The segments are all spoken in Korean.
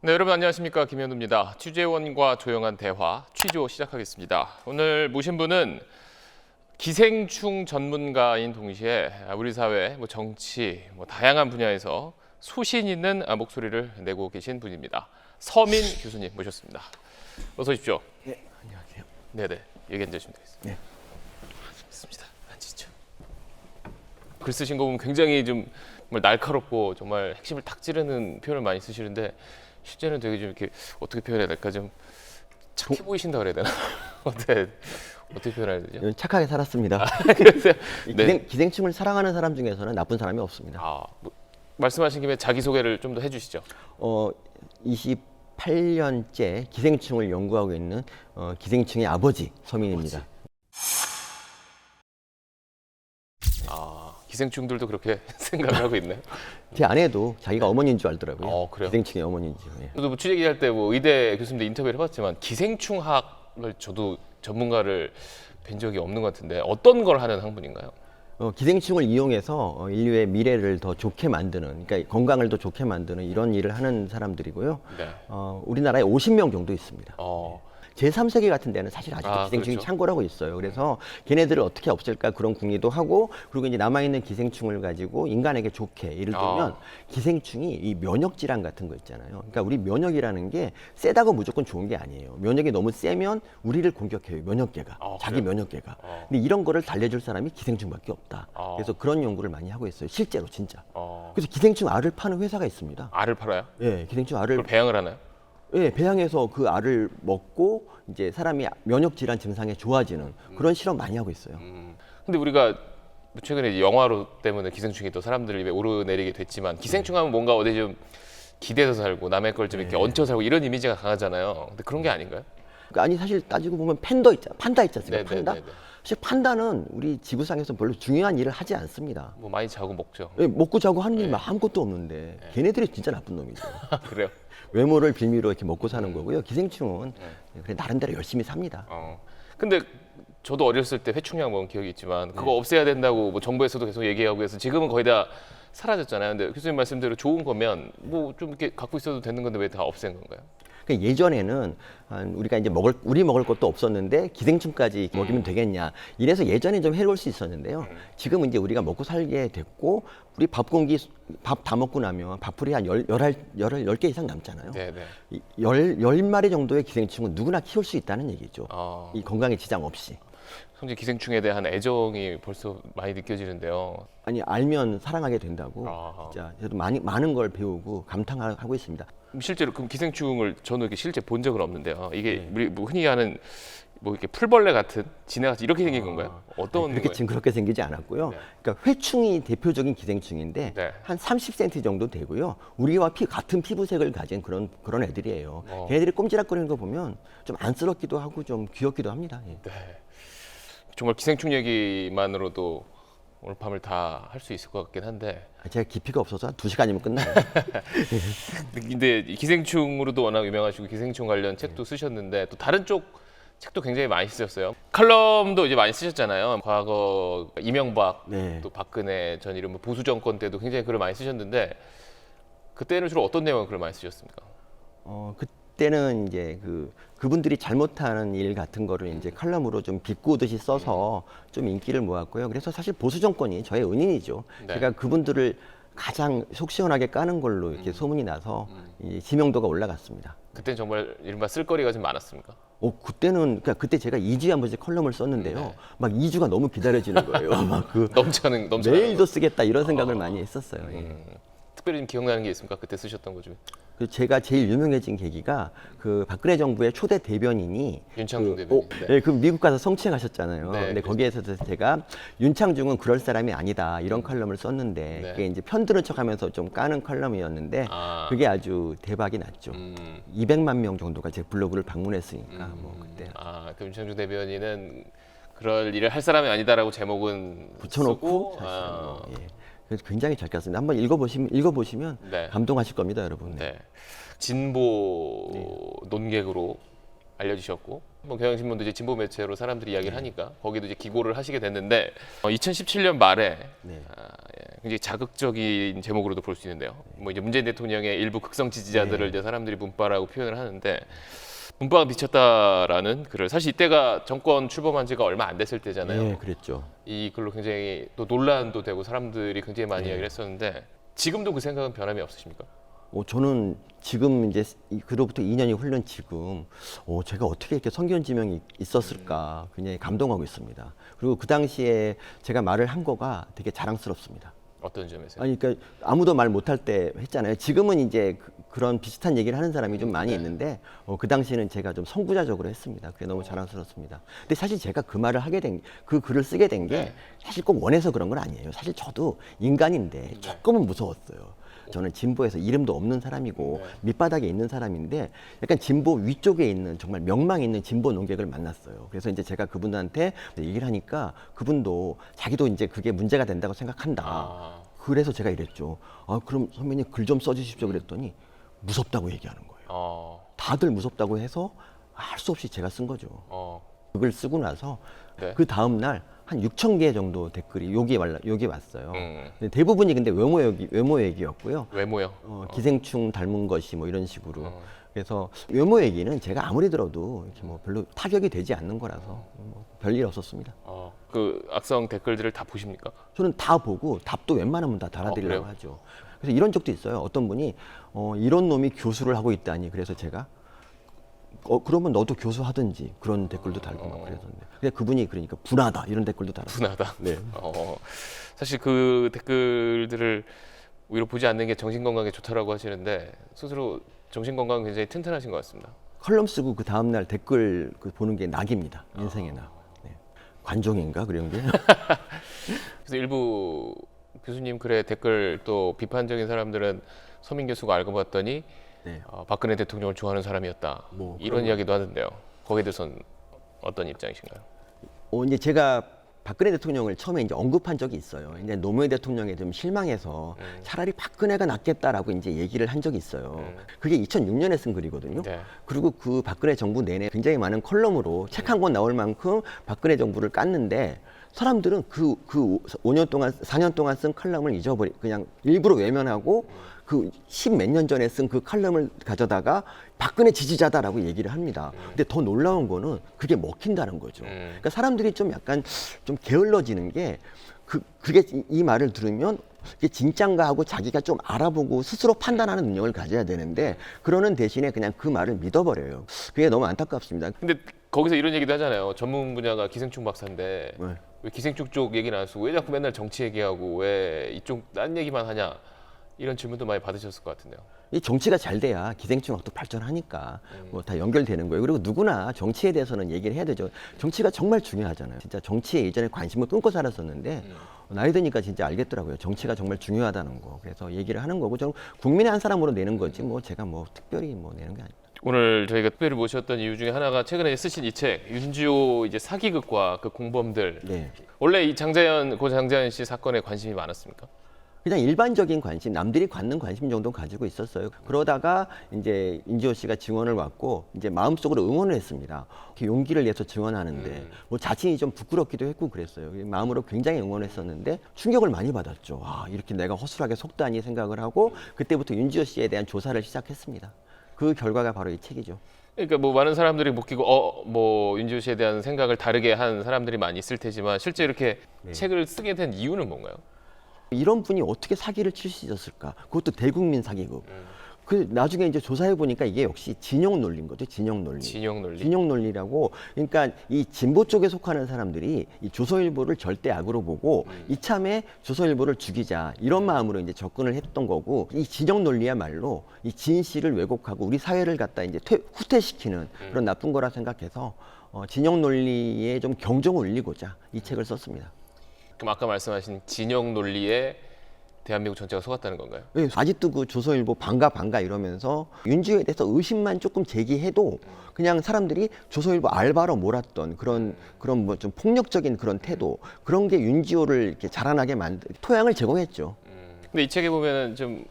네, 여러분 안녕하십니까. 김현우입니다. 취재원과 조용한 대화, 취조 시작하겠습니다. 오늘 모신 분은 기생충 전문가인 동시에 우리 사회, 정치, 다양한 분야에서 소신 있는 목소리를 내고 계신 분입니다. 서민 교수님 모셨습니다. 어서 오십시오. 네, 안녕하세요. 네네, 여기 앉으시면 되겠습니다. 네. 좋습니다. 앉으시죠. 글 쓰신 거 보면 굉장히 좀 정말 날카롭고 정말 핵심을 탁 찌르는 표현을 많이 쓰시는데 실제는 되게 좀 이렇게 어떻게 표현해야 될까, 좀 착해 보이신다 그래야 되나? 어떻게 표현해야 되죠? 착하게 살았습니다. 그래서 네. 기생충을 사랑하는 사람 중에서는 나쁜 사람이 없습니다. 말씀하신 김에 자기 소개를 좀 더 해주시죠. 28년째 기생충을 연구하고 있는 기생충의 아버지 서민입니다. 기생충들도 그렇게 생각을 하고 있나요? 제 아내도 자기가 어머니인 줄 알더라고요. 그래요? 기생충의 어머니인 줄. 예. 저도 취재 기할 때 의대 교수님들 인터뷰를 해봤지만 기생충학을 저도 전문가를 뵌 적이 없는 것 같은데 어떤 걸 하는 학문인가요? 기생충을 이용해서 인류의 미래를 더 좋게 만드는, 그러니까 건강을 더 좋게 만드는 이런 일을 하는 사람들이고요. 네. 우리나라에 50명 정도 있습니다. 제3세계 같은 데는 사실 아직도 기생충이 그렇죠. 창궐하고 있어요. 그래서 걔네들을 어떻게 없앨까 그런 궁리도 하고, 그리고 이제 남아있는 기생충을 가지고 인간에게 좋게, 예를 들면 기생충이 이 면역 질환 같은 거 있잖아요. 그러니까 우리 면역이라는 게 세다고 무조건 좋은 게 아니에요. 면역이 너무 세면 우리를 공격해요. 면역계가. 자기 그래요? 면역계가. 근데 이런 거를 달래줄 사람이 기생충밖에 없다. 그래서 그런 연구를 많이 하고 있어요. 실제로 진짜. 그래서 기생충 알을 파는 회사가 있습니다. 알을 팔아요? 예, 기생충 알을 그걸 배양을 하나요? 예, 배양해서 그 알을 먹고 이제 사람이 면역 질환 증상이 좋아지는 그런 실험 많이 하고 있어요. 근데 우리가 최근에 영화로 때문에 기생충이 또 사람들 입에 오르내리게 됐지만 기생충하면 뭔가 어디 좀 기대서 살고 남의 걸 좀 이렇게 얹혀 살고 이런 이미지가 강하잖아요. 근데 그런 게 아닌가요? 아니 사실 따지고 보면 판다 있지 않습니까? 네네네네. 판다? 사실 판다는 우리 지구상에서 별로 중요한 일을 하지 않습니다. 많이 자고 먹죠. 예, 먹고 자고 하는 일 아무것도 없는데 걔네들이 진짜 나쁜 놈이죠. 그래요? 외모를 빌미로 이렇게 먹고 사는 거고요. 기생충은 그래 나름대로 열심히 삽니다. 근데 저도 어렸을 때 회충약 먹은 기억이 있지만 그거 없애야 된다고 정부에서도 계속 얘기하고 해서 지금은 거의 다 사라졌잖아요. 근데 교수님 말씀대로 좋은 거면 좀 이렇게 갖고 있어도 되는 건데 왜 다 없앤 건가요? 그러니까 예전에는 우리가 이제 우리 먹을 것도 없었는데 기생충까지 먹이면 되겠냐 이래서 예전에 좀 해로울 수 있었는데요. 지금은 이제 우리가 먹고 살게 됐고 우리 밥 다 먹고 나면 밥풀이 한 10개 이상 남잖아요. 네네. 10마리 정도의 기생충은 누구나 키울 수 있다는 얘기죠. 이 건강에 지장 없이. 성재 기생충에 대한 애정이 벌써 많이 느껴지는데요. 아니 알면 사랑하게 된다고. 진짜 저도 많은 걸 배우고 감탄하고 있습니다. 실제로 그럼 기생충을 저는 이렇게 실제 본 적은 없는데요. 이게 우리 흔히 하는 이렇게 풀벌레 같은 지네같이 이렇게 생긴 건가요? 어떤 그렇게 거예요? 징그럽게 생기지 않았고요. 네. 그러니까 회충이 대표적인 기생충인데 네. 한 30cm 정도 되고요. 우리와 같은 피부색을 가진 그런 애들이에요. 걔네들이 꼼지락거리는 거 보면 좀 안쓰럽기도 하고 좀 귀엽기도 합니다. 예. 네. 정말 기생충 얘기만으로도 오늘 밤을 다 할 수 있을 것 같긴 한데 제가 깊이가 없어서 한 2시간이면 끝나요. 근데 기생충으로도 워낙 유명하시고 기생충 관련 책도 쓰셨는데 또 다른 쪽 책도 굉장히 많이 쓰셨어요. 칼럼도 이제 많이 쓰셨잖아요. 과거 이명박, 네. 또 박근혜 전 이런 보수 정권 때도 굉장히 글을 많이 쓰셨는데 그때는 주로 어떤 내용의 글을 많이 쓰셨습니까? 그때는 이제 그분들이 잘못하는 일 같은 거를 이제 칼럼으로 좀 비꼬듯이 써서 좀 인기를 모았고요. 그래서 사실 보수 정권이 저의 은인이죠. 네. 제가 그분들을 가장 속 시원하게 까는 걸로 이렇게 소문이 나서 이 지명도가 올라갔습니다. 그때는 정말 이른바 쓸거리가 좀 많았습니까? 그러니까 그때 제가 2주에 한 번씩 컬럼을 썼는데요. 막 2주가 너무 기다려지는 거예요. 막 넘쳐는 내일도 쓰겠다 이런 생각을 많이 했었어요. 예. 특별히 좀 기억나는 게 있습니까? 그때 쓰셨던 것 중에? 제가 제일 유명해진 계기가 박근혜 정부의 초대 대변인이 윤창중 대변인. 네. 그 미국 가서 성취하셨잖아요. 네, 근데 그렇죠. 거기에서 제가 윤창중은 그럴 사람이 아니다 이런 칼럼을 썼는데 네. 그게 이제 편드는 척하면서 좀 까는 칼럼이었는데 그게 아주 대박이 났죠. 200만 명 정도가 제 블로그를 방문했으니까 뭐 그때 그 윤창중 대변인은 그럴 일을 할 사람이 아니다라고 제목은 붙여놓고 쓰고, 사실은 그래서 굉장히 잘 깠습니다. 한번 읽어보시면 네. 감동하실 겁니다, 여러분. 네. 진보 논객으로 알려지셨고 뭐 경향신문도 이제 진보 매체로 사람들이 이야기를 하니까 거기도 이제 기고를 하시게 됐는데 2017년 말에 네. 굉장히 자극적인 제목으로도 볼 수 있는데요. 뭐 이제 문재인 대통령의 일부 극성 지지자들을 이제 사람들이 문바라고 표현을 하는데 문바가 비쳤다라는 글을 사실 이때가 정권 출범한 지가 얼마 안 됐을 때잖아요. 네, 그랬죠. 이 글로 굉장히 또 논란도 되고 사람들이 굉장히 많이 이야기를 했었는데 지금도 그 생각은 변함이 없으십니까? 저는 지금 이제 그로부터 2년이 흘른 지금 제가 어떻게 이렇게 성견지명이 있었을까 굉장히 감동하고 있습니다. 그리고 그 당시에 제가 말을 한 거가 되게 자랑스럽습니다. 어떤 점에서요? 아니, 그러니까 아무도 말 못할 때 했잖아요. 지금은 이제 그런 비슷한 얘기를 하는 사람이 좀 많이 있는데 그 당시에는 제가 좀 선구자적으로 했습니다. 그게 너무 자랑스럽습니다. 근데 사실 제가 그 말을 하게 된, 그 글을 쓰게 된 게 사실 꼭 원해서 그런 건 아니에요. 사실 저도 인간인데 조금은 무서웠어요. 저는 진보에서 이름도 없는 사람이고 밑바닥에 있는 사람인데 약간 진보 위쪽에 있는 정말 명망 있는 진보 논객을 만났어요. 그래서 이제 제가 그분한테 얘기를 하니까 그분도 자기도 이제 그게 문제가 된다고 생각한다. 그래서 제가 이랬죠. 그럼 선배님 글 좀 써주십시오. 그랬더니 무섭다고 얘기하는 거예요. 다들 무섭다고 해서 할 수 없이 제가 쓴 거죠. 그걸 쓰고 나서 그 다음 날 한 6천 개 정도 댓글이 여기 왔어요. 근데 대부분이 근데 외모 얘기였고요. 외모요? 기생충 닮은 것이 뭐 이런 식으로. 그래서 외모 얘기는 제가 아무리 들어도 이렇게 뭐 별로 타격이 되지 않는 거라서 뭐 별일 없었습니다. 그 악성 댓글들을 다 보십니까? 저는 다 보고 답도 웬만하면 다 달아드리려고 그래요? 하죠. 그래서 이런 적도 있어요. 어떤 분이 이런 놈이 교수를 하고 있다니. 그래서 제가 그러면 너도 교수하든지 그런 댓글도 달고 막 그랬었는데. 근데 그분이 그러니까 분하다 이런 댓글도 달았어요. 분하다. 네. 사실 그 댓글들을 오히려 보지 않는 게 정신 건강에 좋다라고 하시는데 스스로 정신 건강은 굉장히 튼튼하신 것 같습니다. 컬럼 쓰고 그 다음 날 댓글 보는 게 낙입니다. 인생의 낙. 네. 관종인가 그런 게. 그래서 일부 교수님 글에 댓글 또 비판적인 사람들은 서민 교수가 알고 봤더니 네. 박근혜 대통령을 좋아하는 사람이었다. 뭐 이런 그런 이야기도 하던데요. 거기에 대해서는 어떤 입장이신가요? 이제 제가 박근혜 대통령을 처음에 이제 언급한 적이 있어요. 이제 노무현 대통령에 좀 실망해서 차라리 박근혜가 낫겠다라고 이제 얘기를 한 적이 있어요. 그게 2006년에 쓴 글이거든요. 네. 그리고 그 박근혜 정부 내내 굉장히 많은 컬럼으로 책 한 권 나올 만큼 박근혜 정부를 깠는데 사람들은 그 5년 동안, 4년 동안 쓴 컬럼을 그냥 일부러 외면하고 그 10몇 년 전에 쓴 그 컬럼을 가져다가 박근혜 지지자다라고 얘기를 합니다. 근데 더 놀라운 거는 그게 먹힌다는 거죠. 그러니까 사람들이 좀 약간 좀 게을러지는 게 그게 이 말을 들으면 이게 진짠가 하고 자기가 좀 알아보고 스스로 판단하는 능력을 가져야 되는데 그러는 대신에 그냥 그 말을 믿어버려요. 그게 너무 안타깝습니다. 근데 거기서 이런 얘기도 하잖아요. 전문 분야가 기생충 박사인데 네. 왜 기생충 쪽 얘기는 안 쓰고 왜 자꾸 맨날 정치 얘기하고 왜 이쪽 딴 얘기만 하냐 이런 질문도 많이 받으셨을 것 같은데요. 이 정치가 잘 돼야 기생충학도 발전하니까 뭐 다 연결되는 거예요. 그리고 누구나 정치에 대해서는 얘기를 해야 되죠. 정치가 정말 중요하잖아요. 진짜 정치에 예전에 관심을 끊고 살았었는데 나이 드니까 진짜 알겠더라고요. 정치가 정말 중요하다는 거. 그래서 얘기를 하는 거고 저는 국민의 한 사람으로 내는 거지 뭐 제가 뭐 특별히 뭐 내는 게 아니에요. 오늘 저희가 특별히 모셨던 이유 중에 하나가 최근에 쓰신 이 책 윤지호 이제 사기극과 그 공범들. 네. 원래 이 고 장자연 씨 사건에 관심이 많았습니까? 그냥 일반적인 관심, 남들이 갖는 관심 정도 가지고 있었어요. 그러다가 이제 윤지호 씨가 증언을 왔고 이제 마음속으로 응원을 했습니다. 이렇게 용기를 내서 증언하는데 뭐 자신이 좀 부끄럽기도 했고 그랬어요. 마음으로 굉장히 응원했었는데 충격을 많이 받았죠. 이렇게 내가 허술하게 속다니 생각을 하고 그때부터 윤지호 씨에 대한 조사를 시작했습니다. 그 결과가 바로 이 책이죠. 그러니까 뭐 많은 사람들이 묻기고 뭐 윤지호 씨에 대한 생각을 다르게 한 사람들이 많이 있을 테지만 실제 이렇게 책을 쓰게 된 이유는 뭔가요? 이런 분이 어떻게 사기를 칠 수 있었을까? 그것도 대국민 사기극. 그 나중에 이제 조사해 보니까 이게 역시 진영 논리인 거죠. 진영 논리. 진영 논리. 진영 논리라고. 그러니까 이 진보 쪽에 속하는 사람들이 이 조선일보를 절대 악으로 보고 이참에 조선일보를 죽이자 이런 마음으로 이제 접근을 했던 거고 이 진영 논리야말로 이 진실을 왜곡하고 우리 사회를 갖다 이제 후퇴시키는 그런 나쁜 거라 생각해서 진영 논리에 좀 경종을 울리고자 이 책을 썼습니다. 그럼 아까 말씀하신 진영 논리에 대한민국 전체가 속았다는 건가요? 네, 아직도 그 조선일보 반가 이러면서 윤지호에 대해서 의심만 조금 제기해도 그냥 사람들이 조선일보 알바로 몰았던 그런 뭐 좀 폭력적인 그런 태도 그런 게 윤지호를 이렇게 자라나게 만든 토양을 제공했죠. 근데 이 책에 보면은 좀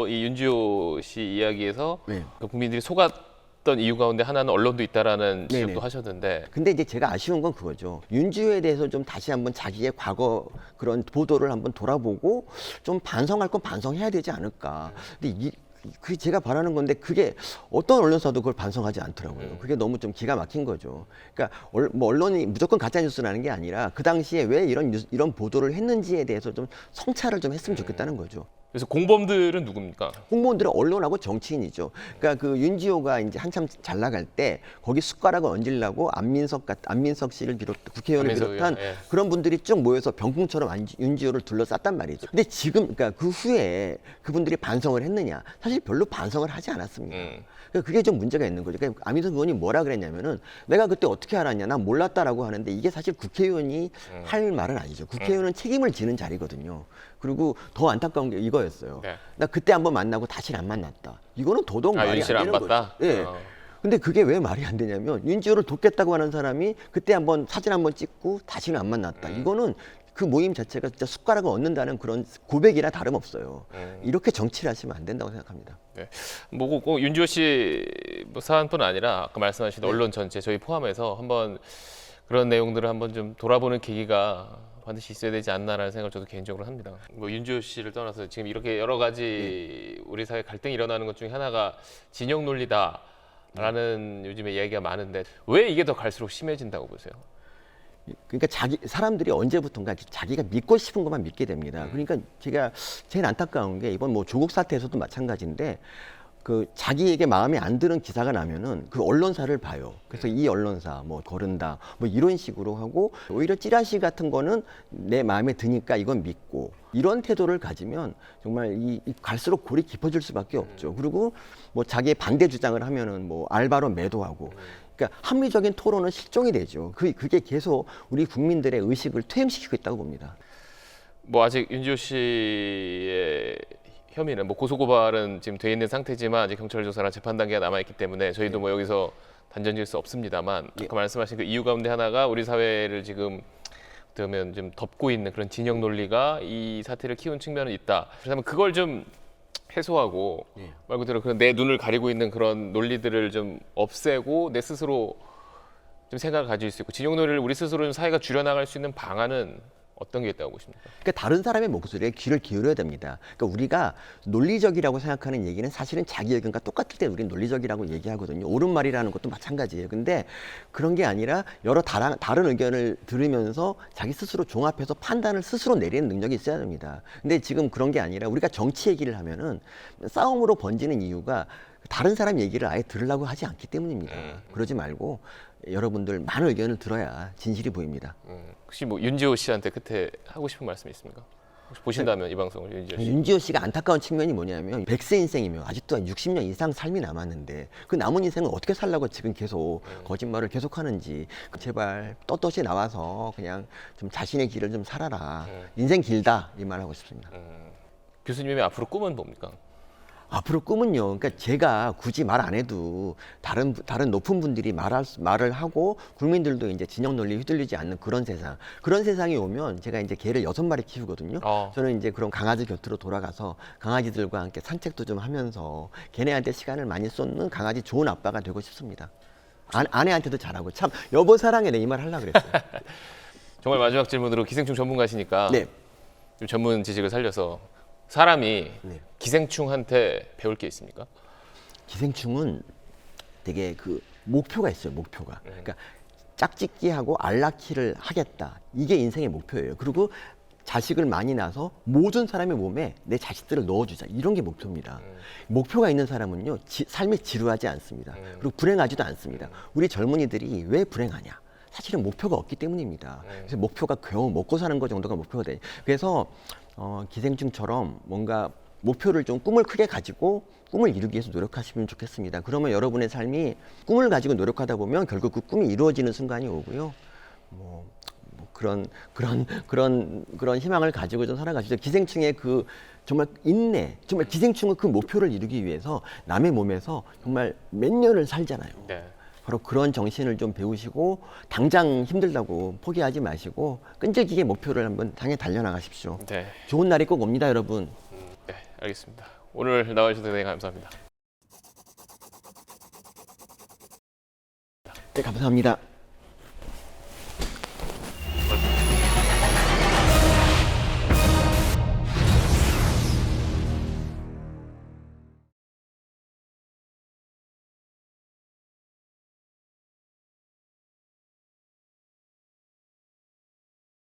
이 윤지호 씨 이야기에서 네. 그 국민들이 속았던 어떤 이유 가운데 하나는 언론도 있다라는 네네. 지적도 하셨는데 근데 이제 제가 아쉬운 건 그거죠. 윤지호에 대해서 좀 다시 한번 자기의 과거 그런 보도를 한번 돌아보고 좀 반성할 건 반성해야 되지 않을까. 근데 그 제가 바라는 건데 그게 어떤 언론사도 그걸 반성하지 않더라고요. 그게 너무 좀 기가 막힌 거죠. 그러니까 뭐 언론이 무조건 가짜 뉴스라는 게 아니라 그 당시에 왜 이런 보도를 했는지에 대해서 좀 성찰을 좀 했으면 좋겠다는 거죠. 그래서 공범들은 누굽니까? 공무원들은 언론하고 정치인이죠. 그러니까 그 윤지호가 이제 한참 잘 나갈 때 거기 숟가락을 얹으려고 안민석 씨를 국회의원을 안민석 비롯한 의원, 예. 그런 분들이 쭉 모여서 병풍처럼 윤지호를 둘러쌌단 말이죠. 근데 지금 그러니까 그 후에 그분들이 반성을 했느냐? 사실 별로 반성을 하지 않았습니다. 그러니까 그게 좀 문제가 있는 거죠. 그러니까 안민석 의원이 뭐라 그랬냐면은 내가 그때 어떻게 알았냐? 난 몰랐다라고 하는데 이게 사실 국회의원이 할 말은 아니죠. 국회의원은 책임을 지는 자리거든요. 그리고 더 안타까운 게 이거였어요. 네. 나 그때 한번 만나고 다시는 안 만났다. 이거는 도덕 말이 안 윤씨를 안 되는 봤다? 거죠. 예. 근데 그게 왜 말이 안 되냐면 윤지호를 돕겠다고 하는 사람이 그때 한번 사진 한번 찍고 다시는 안 만났다. 이거는 그 모임 자체가 진짜 숟가락을 얹는다는 그런 고백이나 다름없어요. 이렇게 정치를 하시면 안 된다고 생각합니다. 네. 뭐 꼭 윤지호 씨 뭐 사안뿐 아니라 아까 말씀하신 언론 전체 저희 포함해서 한번 그런 내용들을 한번 좀 돌아보는 계기가 반드시 있어야 되지 않나라는 생각을 저도 개인적으로 합니다. 뭐 윤지호 씨를 떠나서 지금 이렇게 여러 가지 우리 사회 갈등이 일어나는 것 중에 하나가 진영 논리다라는 요즘에 이야기가 많은데 왜 이게 더 갈수록 심해진다고 보세요? 그러니까 사람들이 언제부턴가 자기가 믿고 싶은 것만 믿게 됩니다. 그러니까 제가 제일 안타까운 게 이번 뭐 조국 사태에서도 마찬가지인데 그 자기에게 마음에 안 드는 기사가 나면은 그 언론사를 봐요. 그래서 이 언론사 뭐 거른다 뭐 이런 식으로 하고 오히려 찌라시 같은 거는 내 마음에 드니까 이건 믿고 이런 태도를 가지면 정말 이 갈수록 골이 깊어질 수밖에 없죠. 그리고 뭐 자기의 반대 주장을 하면은 뭐 알바로 매도하고 그러니까 합리적인 토론은 실종이 되죠. 그게 계속 우리 국민들의 의식을 퇴행시키고 있다고 봅니다. 뭐 아직 윤지호 씨의 혐의는 뭐 고소고발은 지금 돼 있는 상태지만 아직 경찰 조사나 재판 단계가 남아 있기 때문에 저희도 뭐 여기서 단정지을 수 없습니다만 아까 말씀하신 그 이유 가운데 하나가 우리 사회를 지금 어떻게 보면 좀 덮고 있는 그런 진영 논리가 이 사태를 키운 측면은 있다. 그렇다면 그걸 좀 해소하고 말 그대로 그런 내 눈을 가리고 있는 그런 논리들을 좀 없애고 내 스스로 좀 생각을 가질 수 있고 진영 논리를 우리 스스로 좀 사회가 줄여나갈 수 있는 방안은 어떤 게 있다고 보십니까? 그러니까 다른 사람의 목소리에 귀를 기울여야 됩니다. 그러니까 우리가 논리적이라고 생각하는 얘기는 사실은 자기 의견과 똑같을 때 우리는 논리적이라고 얘기하거든요. 옳은 말이라는 것도 마찬가지예요. 근데 그런 게 아니라 여러 다른 의견을 들으면서 자기 스스로 종합해서 판단을 스스로 내리는 능력이 있어야 됩니다. 근데 지금 그런 게 아니라 우리가 정치 얘기를 하면은 싸움으로 번지는 이유가 다른 사람 얘기를 아예 들으려고 하지 않기 때문입니다. 그러지 말고 여러분들 많은 의견을 들어야 진실이 보입니다. 혹시 뭐 윤지호 씨한테 끝에 하고 싶은 말씀이 있습니까? 혹시 보신다면 이 방송을 윤지호 씨. 윤지호 씨가 안타까운 측면이 뭐냐면 100세 인생이며 아직도 60년 이상 삶이 남았는데 그 남은 인생을 어떻게 살라고 지금 계속 거짓말을 계속하는지 제발 떳떳이 나와서 그냥 좀 자신의 길을 좀 살아라. 인생 길다 이 말 하고 싶습니다. 교수님의 앞으로 꿈은 뭡니까? 앞으로 꿈은요. 그러니까 제가 굳이 말 안 해도 다른 높은 분들이 말을 하고 국민들도 이제 진영 논리에 휘둘리지 않는 그런 세상이 오면 제가 이제 개를 6마리 키우거든요. 저는 이제 그런 강아지 곁으로 돌아가서 강아지들과 함께 산책도 좀 하면서 걔네한테 시간을 많이 쏟는 강아지 좋은 아빠가 되고 싶습니다. 아내한테도 잘하고 참 여보 사랑해 내 이 말 하려고 그랬어요. 정말 마지막 질문으로 기생충 전문가시니까 네. 좀 전문 지식을 살려서 사람이 네. 기생충한테 배울 게 있습니까? 기생충은 되게 그 목표가 있어요. 목표가. 그러니까 짝짓기하고 알 낳기를 하겠다. 이게 인생의 목표예요. 그리고 자식을 많이 낳아서 모든 사람의 몸에 내 자식들을 넣어주자. 이런 게 목표입니다. 목표가 있는 사람은요. 삶이 지루하지 않습니다. 그리고 불행하지도 않습니다. 우리 젊은이들이 왜 불행하냐? 사실은 목표가 없기 때문입니다. 그래서 목표가 겨우 먹고 사는 것 정도가 목표가 돼요. 그래서 기생충처럼 뭔가 목표를 좀 꿈을 크게 가지고 꿈을 이루기 위해서 노력하시면 좋겠습니다. 그러면 여러분의 삶이 꿈을 가지고 노력하다 보면 결국 그 꿈이 이루어지는 순간이 오고요. 그런 희망을 가지고 좀 살아가시죠. 기생충의 그 정말 인내, 정말 기생충은 그 목표를 이루기 위해서 남의 몸에서 정말 몇 년을 살잖아요. 네. 바로 그런 정신을 좀 배우시고 당장 힘들다고 포기하지 마시고 끈질기게 목표를 한번 향해 달려나가십시오. 네. 좋은 날이 꼭 옵니다, 여러분. 네, 알겠습니다. 오늘 나와주셔서 대단히 감사합니다. 네, 감사합니다.